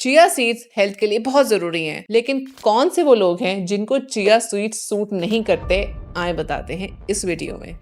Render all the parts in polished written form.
Chia seeds health के लिए बहुत जरूरी हैं, लेकिन कौन से वो लोग हैं जिनको चिया सीड्स सूट नहीं करते, आए बताते हैं इस वीडियो में।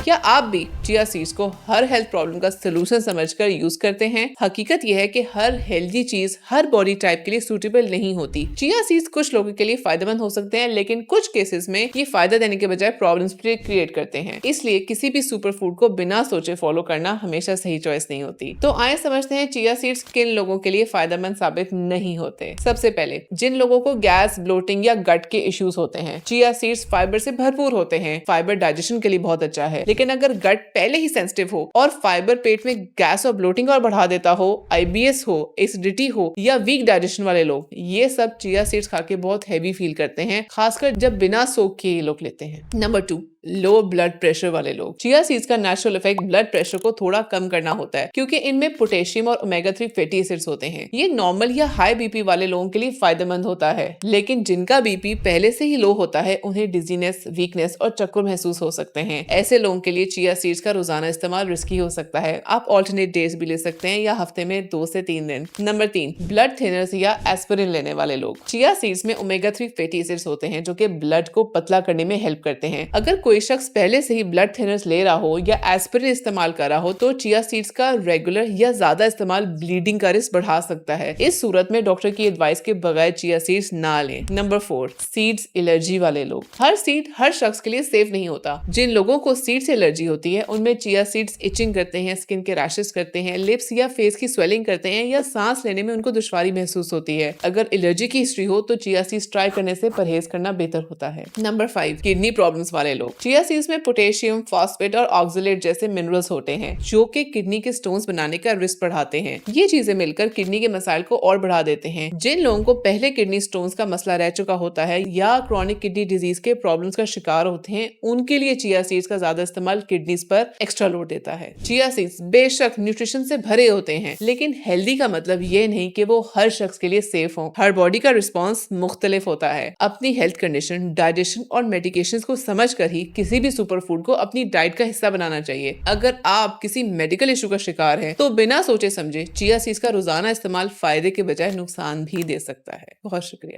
क्या आप भी चिया सीड्स को हर हेल्थ प्रॉब्लम का सलूशन समझकर यूज करते हैं? हकीकत यह है कि हर हेल्दी चीज हर बॉडी टाइप के लिए सूटेबल नहीं होती। चिया सीड्स कुछ लोगों के लिए फायदेमंद हो सकते हैं, लेकिन कुछ केसेस में ये फायदा देने के बजाय प्रॉब्लम्स क्रिएट करते हैं। इसलिए किसी भी सुपर फूड को बिना सोचे फॉलो करना हमेशा सही चॉइस नहीं होती। तो आइए समझते हैं चिया सीड्स किन लोगों के लिए फायदेमंद साबित नहीं होते। सबसे पहले, जिन लोगों को गैस, ब्लोटिंग या गट के इश्यूज होते हैं, चिया सीड्स फाइबर से भरपूर होते हैं। फाइबर डाइजेशन के लिए बहुत अच्छा है, लेकिन अगर गट पहले ही सेंसिटिव हो और फाइबर पेट में गैस और ब्लोटिंग और बढ़ा देता हो, IBS हो, एसिडिटी हो या वीक डाइजेशन वाले लोग, ये सब चिया सीड्स खा के बहुत हैवी फील करते हैं, खासकर जब बिना सोख के ये लोग लेते हैं। नंबर 2, लो ब्लड प्रेशर वाले लोग। चिया सीड्स का नेचुरल इफेक्ट ब्लड प्रेशर को थोड़ा कम करना होता है, क्योंकि इनमें पोटेशियम और ओमेगा 3 फैटी एसिड्स होते हैं। ये नॉर्मल या हाई बीपी वाले लोगों के लिए फायदेमंद होता है, लेकिन जिनका बीपी पहले से ही लो होता है, उन्हें डिजीनेस, वीकनेस और चक्कर महसूस हो सकते हैं। ऐसे लोगों के लिए चिया सीड्स का रोजाना इस्तेमाल रिस्की हो सकता है। आप ऑल्टरनेट डेज भी ले सकते हैं या हफ्ते में 2 से 3 दिन। नंबर 3, ब्लड थिनर्स या एस्पिरिन लेने वाले लोग। चिया सीड्स में ओमेगा 3 फैटी एसिड्स होते हैं, जो कि ब्लड को पतला करने में हेल्प करते हैं। अगर कोई शख्स पहले से ही ब्लड थिनर्स ले रहा हो या एस्पिरिन इस्तेमाल कर रहा हो, तो चिया सीड्स का रेगुलर या ज्यादा इस्तेमाल ब्लीडिंग का रिस्क बढ़ा सकता है। इस सूरत में डॉक्टर की एडवाइस के बगैर चिया सीड्स ना लें। नंबर 4, सीड्स एलर्जी वाले लोग। हर सीड हर शख्स के लिए सेफ नहीं होता। जिन लोगों को सीड से एलर्जी होती है, उनमें चिया सीड्स इचिंग करते हैं, स्किन के रैशेस करते हैं, लिप्स या फेस की स्वेलिंग करते हैं या सांस लेने में उनको दुश्वारी महसूस होती है। अगर एलर्जी की हिस्ट्री हो तो चिया सीड्स ट्राई करने से परहेज करना बेहतर होता है। नंबर 5, किडनी प्रॉब्लम्स वाले लोग। चिया सीड्स में पोटेशियम, फॉस्फेट और ऑक्सलेट जैसे मिनरल्स होते हैं, जो कि किडनी के स्टोन्स बनाने का रिस्क बढ़ाते हैं। ये चीजें मिलकर किडनी के मसाइल को और बढ़ा देते हैं। जिन लोगों को पहले किडनी स्टोन्स का मसला रह चुका होता है या क्रॉनिक किडनी डिजीज के प्रॉब्लम्स का शिकार होते हैं, उनके लिए चिया सीड्स का ज्यादा इस्तेमाल किडनीज पर एक्स्ट्रा लोड देता है। चिया सीड्स बेशक न्यूट्रिशन से भरे होते हैं, लेकिन हेल्दी का मतलब ये नहीं कि वो हर शख्स के लिए सेफ हो। हर बॉडी का रिस्पॉन्स मुख्तलिफ होता है। अपनी हेल्थ कंडीशन, डाइजेशन और मेडिकेशन को समझ कर ही किसी भी सुपर फूड को अपनी डाइट का हिस्सा बनाना चाहिए। अगर आप किसी मेडिकल इशू का शिकार हैं, तो बिना सोचे समझे चिया सीड्स का रोजाना इस्तेमाल फायदे के बजाय नुकसान भी दे सकता है। बहुत शुक्रिया।